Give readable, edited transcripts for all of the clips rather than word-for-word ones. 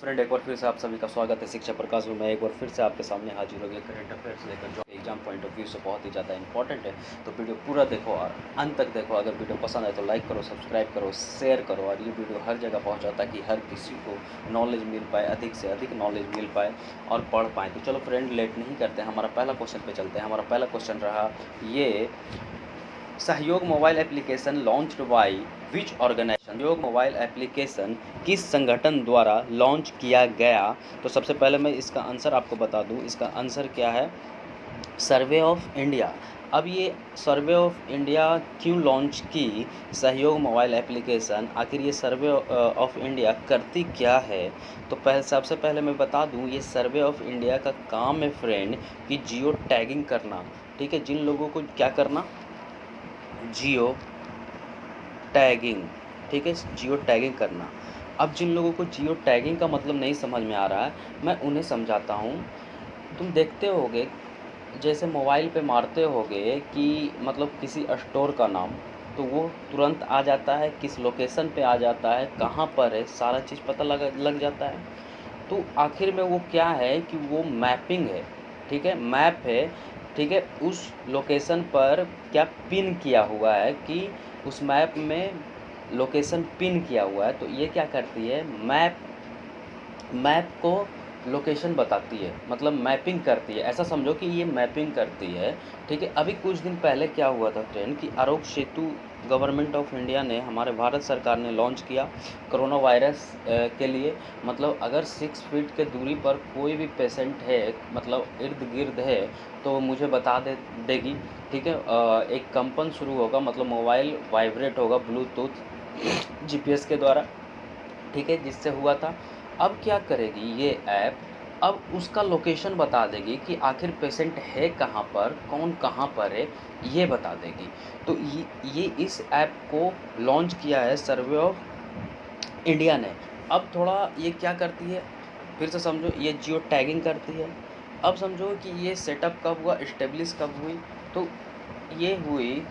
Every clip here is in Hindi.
फ्रेंड, एक बार फिर से आप सभी का स्वागत है शिक्षा प्रकाश में। मैं एक बार फिर से आपके सामने हाजिर हो गया करंट अफेयर्स लेकर, जो एग्जाम पॉइंट ऑफ व्यू से बहुत ही ज़्यादा इंपॉर्टेंट है। तो वीडियो पूरा देखो और अंत तक देखो। अगर वीडियो पसंद आए तो लाइक करो, सब्सक्राइब करो, शेयर करो, और ये वीडियो हर जगह पहुँचाओ ताकि हर किसी को नॉलेज मिल पाए, अधिक से अधिक नॉलेज मिल पाए और पढ़ पाएँ। तो चलो फ्रेंड, लेट नहीं करते हैं, हमारा पहला क्वेश्चन पे चलते हैं। हमारा पहला क्वेश्चन रहा ये, Sahyog mobile application launched by which organization. Sahyog mobile application किस संगठन द्वारा लॉन्च किया गया? तो सबसे पहले मैं इसका आंसर आपको बता दूं। इसका आंसर क्या है? Survey of India. अब ये सर्वे ऑफ इंडिया क्यों लॉन्च की सहयोग मोबाइल एप्लीकेशन? आखिर ये सर्वे ऑफ इंडिया करती क्या है? तो सबसे पहले मैं बता दूं, ये सर्वे ऑफ इंडिया का काम है फ्रेंड कि जियो टैगिंग करना। ठीक है, जिन लोगों को क्या करना? Geo tagging. ठीक है, जियो टैगिंग करना। अब जिन लोगों को जियो टैगिंग का मतलब नहीं समझ में आ रहा है, मैं उन्हें समझाता हूँ। तुम देखते होगे, जैसे मोबाइल पे मारते होगे कि मतलब किसी स्टोर का नाम, तो वो तुरंत आ जाता है, किस लोकेशन पे आ जाता है, कहाँ पर है, सारा चीज़ पता लग जाता है। तो आखिर में वो क्या है कि वो मैपिंग है। ठीक है, मैप है। ठीक है, उस लोकेशन पर क्या पिन किया हुआ है कि उस मैप में लोकेशन पिन किया हुआ है। तो ये क्या करती है? मैप को लोकेशन बताती है, मतलब मैपिंग करती है। ऐसा समझो कि ये मैपिंग करती है। ठीक है, अभी कुछ दिन पहले क्या हुआ था फ्रेंड कि Aarogya Setu government of India ने, हमारे भारत सरकार ने लॉन्च किया कोरोना वायरस के लिए। मतलब अगर 6 फीट के दूरी पर कोई भी पेशेंट है, मतलब इर्द गिर्द है, तो मुझे बता देगी। ठीक है, एक कंपन शुरू होगा, मतलब मोबाइल वाइब्रेट होगा ब्लूटूथ जीपीएस के द्वारा। ठीक है, जिससे हुआ था। अब क्या करेगी ये ऐप? अब उसका लोकेशन बता देगी कि आखिर पेशेंट है कहाँ पर, कौन कहाँ पर है, ये बता देगी। तो ये इस ऐप को लॉन्च किया है सर्वे ऑफ इंडिया ने। अब थोड़ा ये क्या करती है, फिर से समझो, ये जियो टैगिंग करती है। अब समझो कि ये सेटअप कब हुआ, इस्टेब्लिश कब हुई? तो ये हुई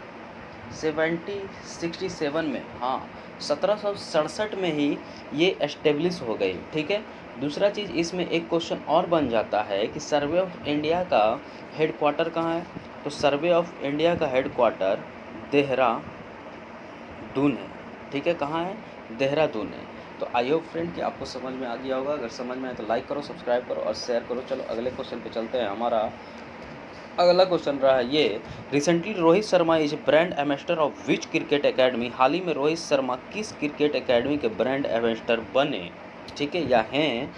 67 में। हाँ, 1767 में ही ये एस्टेब्लिश हो गई। ठीक है, दूसरा चीज़ इसमें एक क्वेश्चन और बन जाता है कि सर्वे ऑफ इंडिया का हेडक्वार्टर कहाँ है? तो सर्वे ऑफ इंडिया का हेडक्वार्टर देहरादून है। ठीक है, कहाँ है? देहरादून है। तो आई होप फ्रेंड कि आपको समझ में आ गया होगा। अगर समझ में आए तो लाइक करो, सब्सक्राइब करो और शेयर करो। चलो अगले क्वेश्चन पे चलते हैं। हमारा अगला क्वेश्चन रहा है ये, recently Rohit Sharma is brand ambassador of which cricket academy. हाल ही में रोहित शर्मा किस क्रिकेट एकेडमी के ब्रांड एम्बेसडर बने? ठीक है, या हैं?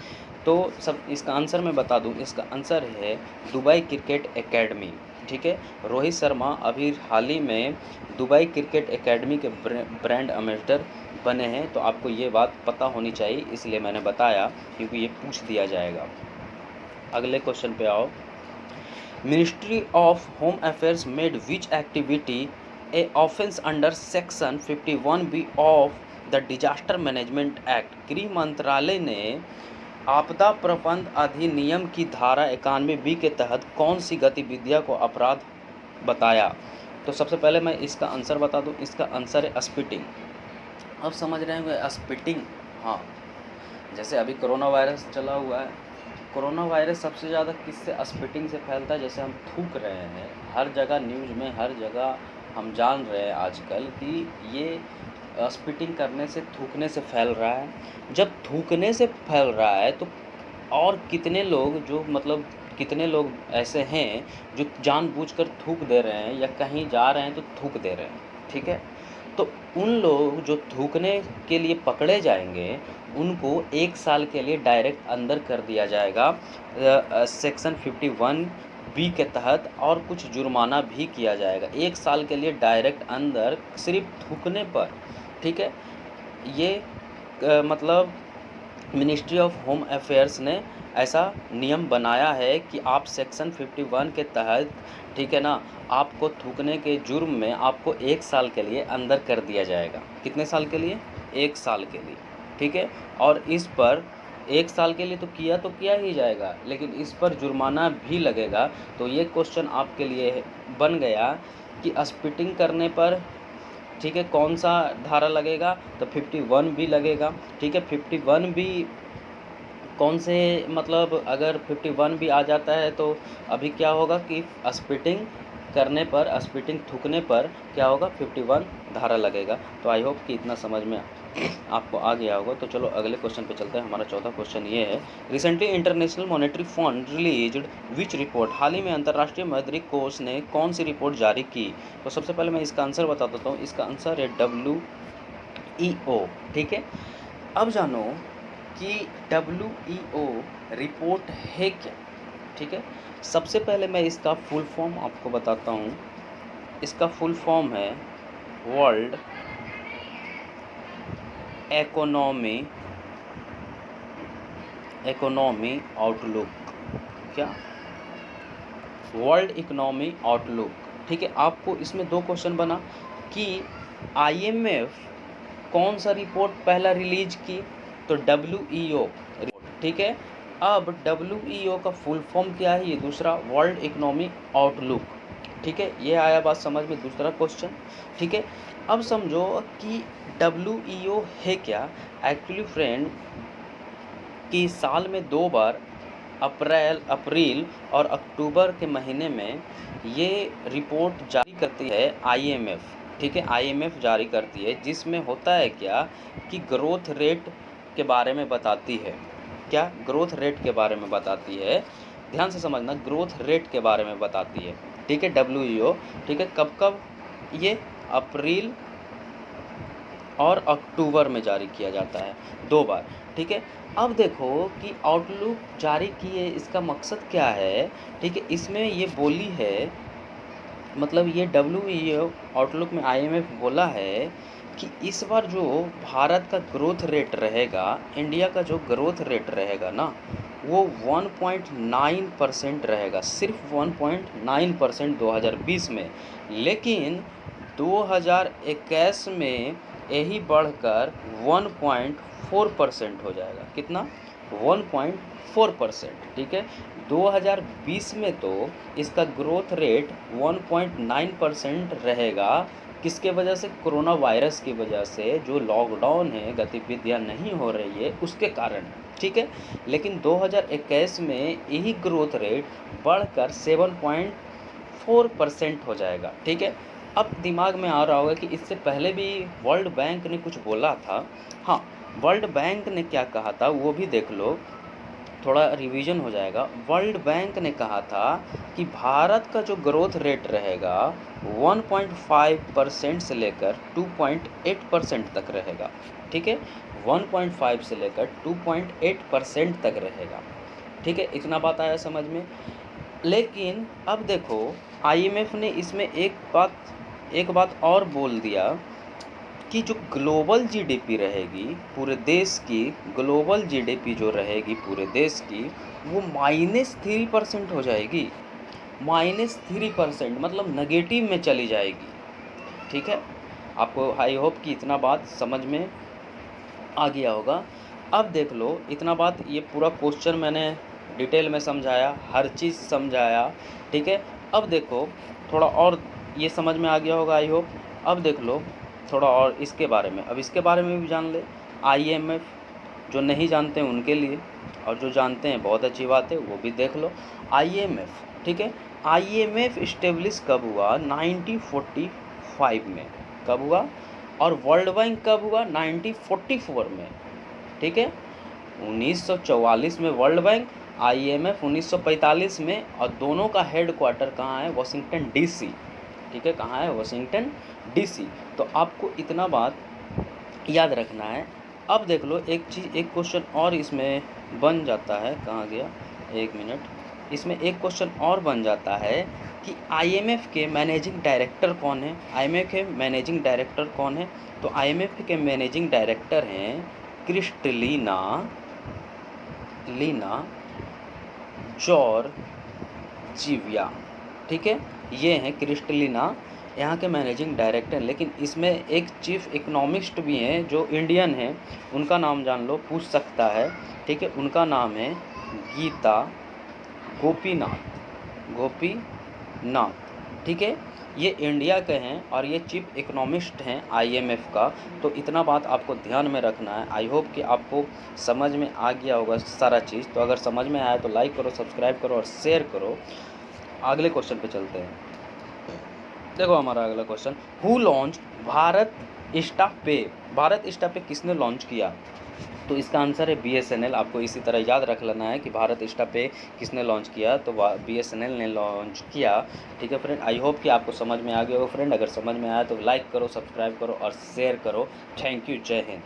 तो सब इसका आंसर मैं बता दूं, इसका आंसर है दुबई क्रिकेट एकेडमी। ठीक है, रोहित शर्मा अभी हाल ही में दुबई क्रिकेट एकेडमी के ब्रांड एम्बेसडर बने हैं। तो आपको ये बात पता होनी चाहिए, इसलिए मैंने बताया, क्योंकि ये पूछ दिया जाएगा। अगले क्वेश्चन पे आओ। Ministry of Home Affairs made which activity a offence under Section 51B of the Disaster Management Act। गृह मंत्रालय ने आपदा प्रबंधन अधिनियम की धारा 91B के तहत कौन सी गतिविधियां को अपराध बताया? तो सबसे पहले मैं इसका आंसर बता दूं। इसका आंसर है स्पिटिंग। अब समझ रहे होंगे स्पिटिंग। हाँ, जैसे अभी कोरोना वायरस चला हुआ है। कोरोना वायरस सबसे ज़्यादा किससे? स्पिटिंग से फैलता है। जैसे हम थूक रहे हैं, हर जगह न्यूज़ में, हर जगह हम जान रहे हैं आजकल कि ये स्पिटिंग करने से, थूकने से फैल रहा है। जब थूकने से फैल रहा है तो और कितने लोग, जो मतलब कितने लोग ऐसे हैं जो जानबूझकर थूक दे रहे हैं, या कहीं जा रहे हैं तो थूक दे रहे हैं। ठीक है, तो उन लोग जो थूकने के लिए पकड़े जाएंगे, उनको 1 साल के लिए डायरेक्ट अंदर कर दिया जाएगा सेक्शन 51B के तहत, और कुछ जुर्माना भी किया जाएगा। 1 साल के लिए डायरेक्ट अंदर सिर्फ थूकने पर। ठीक है, ये मतलब मिनिस्ट्री ऑफ होम अफेयर्स ने ऐसा नियम बनाया है कि आप सेक्शन 51 के तहत, ठीक है ना, आपको थूकने के जुर्म में आपको 1 साल के लिए अंदर कर दिया जाएगा। कितने साल के लिए? 1 साल के लिए। ठीक है, और इस पर 1 साल के लिए तो किया ही जाएगा, लेकिन इस पर जुर्माना भी लगेगा। तो ये क्वेश्चन आपके लिए बन गया कि स्पिटिंग करने पर, ठीक है, कौन सा धारा लगेगा? तो 51 भी लगेगा। ठीक है, 51 भी कौन से मतलब अगर 51 भी आ जाता है तो अभी क्या होगा कि स्पिटिंग करने पर, स्पिटिंग थूकने पर क्या होगा, 51 धारा लगेगा। तो आई होप कि इतना समझ में आपको आ गया होगा। तो चलो अगले क्वेश्चन पे चलते हैं। हमारा चौथा क्वेश्चन ये है, recently international monetary fund released which report, हाल ही में अंतर्राष्ट्रीय मौद्रिक कोष ने कौन सी रिपोर्ट जारी की। तो सबसे पहले मैं इसका आंसर बता देता हूँ। इसका आंसर है WEO। ठीक है, अब जानो कि WEO रिपोर्ट है क्या। ठीक है, सबसे पहले मैं इसका फुल फॉर्म आपको बताता हूँ। इसका फुल फॉर्म है वर्ल्ड इकोनॉमी आउटलुक। क्या, वर्ल्ड इकोनॉमी आउटलुक। ठीक है, आपको इसमें दो क्वेश्चन बना कि IMF कौन सा रिपोर्ट पहला रिलीज की, तो WEO रिपोर्ट। ठीक है, अब WEO का फुल फॉर्म क्या है, ये दूसरा वर्ल्ड इकोनॉमी आउटलुक। ठीक है, ये आया बात समझ में, दूसरा क्वेश्चन। ठीक है, अब समझो कि WEO है क्या। एक्चुअली फ्रेंड कि साल में 2 बार अप्रैल और अक्टूबर के महीने में ये रिपोर्ट जारी करती है IMF। ठीक है, IMF जारी करती है, जिसमें होता है क्या कि ग्रोथ रेट के बारे में बताती है। क्या, ग्रोथ रेट के बारे में बताती है, ध्यान से समझना, ग्रोथ रेट के बारे में बताती है। ठीक है, WEO। ठीक है, कब कब, ये अप्रैल और अक्टूबर में जारी किया जाता है, 2 बार। ठीक है, अब देखो कि आउटलुक जारी किए, इसका मकसद क्या है। ठीक है, इसमें ये बोली है, मतलब ये WEO आउटलुक में IMF बोला है कि इस बार जो भारत का ग्रोथ रेट रहेगा, इंडिया का जो ग्रोथ रेट रहेगा ना, वो 1.9% रहेगा, सिर्फ 1.9% 2020 में। लेकिन 2021 में यही बढ़कर 1.4% हो जाएगा। कितना, 1.4%। ठीक है, 2020 में तो इसका ग्रोथ रेट 1.9% रहेगा। किसके वजह से, कोरोना वायरस की वजह से, जो लॉकडाउन है, गतिविधियां नहीं हो रही है, उसके कारण। ठीक है, लेकिन 2021 में यही ग्रोथ रेट बढ़कर 7.4% हो जाएगा। ठीक है, अब दिमाग में आ रहा होगा कि इससे पहले भी वर्ल्ड बैंक ने कुछ बोला था। हाँ, वर्ल्ड बैंक ने क्या कहा था वो भी देख लो, थोड़ा रिवीजन हो जाएगा। वर्ल्ड बैंक ने कहा था कि भारत का जो ग्रोथ रेट रहेगा 1.5% से लेकर 2.8% तक रहेगा। ठीक है, 1.5 से लेकर 2.8% तक रहेगा। ठीक है, इतना बात आया समझ में। लेकिन अब देखो IMF ने इसमें एक बात और बोल दिया कि जो ग्लोबल GDP रहेगी पूरे देश की, ग्लोबल GDP जो रहेगी पूरे देश की, वो -3% हो जाएगी। -3% मतलब नेगेटिव में चली जाएगी। ठीक है, आपको आई होप कि इतना बात समझ में आ गया होगा। अब देख लो, इतना बात, ये पूरा क्वेश्चन मैंने डिटेल में समझाया, हर चीज़ समझाया। ठीक है, अब देखो थोड़ा और ये समझ में आ गया होगा आई होप। अब देख लो थोड़ा और इसके बारे में, अब इसके बारे में भी जान ले। IMF जो नहीं जानते हैं उनके लिए, और जो जानते हैं बहुत अच्छी बात है, वो भी देख लो। IMF, ठीक है, IMF इस्टेब्लिश कब हुआ, 1945 में। कब हुआ, और वर्ल्ड बैंक कब हुआ, 1944 में। ठीक है, 1944 में वर्ल्ड बैंक, IMF 1945 में, और दोनों का हेड क्वार्टर कहाँ है, वाशिंगटन DC। ठीक है, कहाँ है, वाशिंगटन DC। तो आपको इतना बात याद रखना है। अब देख लो एक चीज़, एक क्वेश्चन और इसमें बन जाता है, कहाँ गया, एक मिनट, इसमें एक क्वेश्चन और बन जाता है कि IMF के मैनेजिंग डायरेक्टर कौन है। IMF के मैनेजिंग डायरेक्टर कौन है, तो IMF के मैनेजिंग डायरेक्टर हैं क्रिस्टलिना जॉर्जिवा। ठीक है, ये हैं क्रिस्टलिना यहाँ के मैनेजिंग डायरेक्टर। लेकिन इसमें एक चीफ इकोनॉमिस्ट भी हैं जो इंडियन हैं, उनका नाम जान लो, पूछ सकता है। ठीक है, उनका नाम है गीता गोपीनाथ। ठीक है। ये इंडिया के हैं और ये चीफ इकोनॉमिस्ट हैं आईएमएफ का। तो इतना बात आपको ध्यान में रखना है। आई होप कि आपको समझ में आ गया होगा सारा चीज़। तो अगर समझ में आया तो लाइक करो, सब्सक्राइब करो और शेयर करो। अगले क्वेश्चन पे चलते हैं। देखो हमारा अगला question, who launch Bharat Insta पे। भारत इंस्टा पे किसने लॉन्च किया? तो इसका आंसर है बीएसएनएल। आपको इसी तरह याद रख लेना है कि भारत इंस्टा पे किसने लॉन्च किया, तो बीएसएनएल ने लॉन्च किया। ठीक है फ्रेंड, आई होप कि आपको समझ में आ गया होगा फ्रेंड। अगर समझ में आया तो लाइक करो, सब्सक्राइब करो और शेयर करो। थैंक यू, जय हिंद।